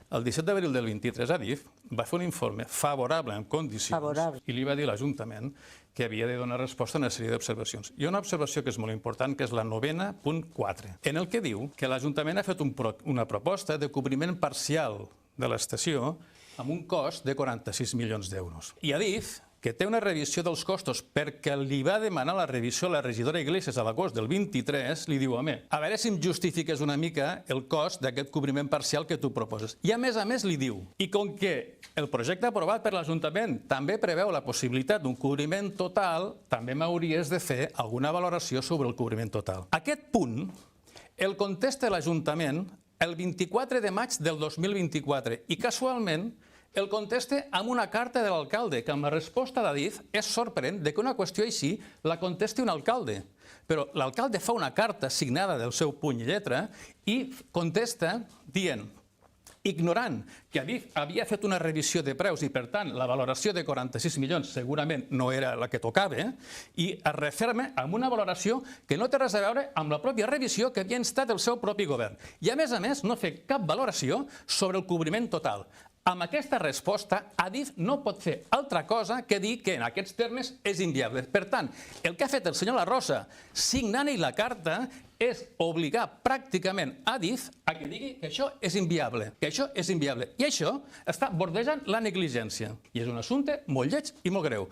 El 17 d'abril del 23, Adif va fer un informe favorable en condicions i li va dir a l'Ajuntament que havia de donar resposta a una sèrie d'observacions. Hi ha una observació que és molt important, que és la 9.4, en el que diu que l'Ajuntament ha fet una proposta de cobriment parcial de l'estació amb un cost de 46 milions d'euros. I Adif, que té una revisió dels costos perquè li va demanar la revisió a la regidora Iglesias a l'agost del 23, li diu, home, a veure si em justifiques una mica el cost d'aquest cobriment parcial que tu proposes. I a més li diu, i com que el projecte aprovat per l'Ajuntament també preveu la possibilitat d'un cobriment total, també m'hauries de fer alguna valoració sobre el cobriment total. Aquest punt el contesta l'Ajuntament el 24 de maig del 2024 i casualment el contesta amb una carta de l'alcalde, que amb la resposta d'Adif és sorprenent que una qüestió així la contesti un alcalde. Però l'alcalde fa una carta signada del seu puny i lletra i contesta dient, ignorant que Adif havia fet una revisió de preus i, per tant, la valoració de 46 milions segurament no era la que tocava, i es referma amb una valoració que no té res a veure amb la pròpia revisió que havia instat el seu propi govern. I, a més, no fer cap valoració sobre el cobriment total. Amb aquesta resposta, Adif no pot fer altra cosa que dir que en aquests termes és inviable. Per tant, el que ha fet el senyor La Rosa, signant-hi la carta, és obligar pràcticament Adif a que digui que això és inviable, que això és inviable. I això està bordejant la negligència. I és un assumpte molt lleig i molt greu.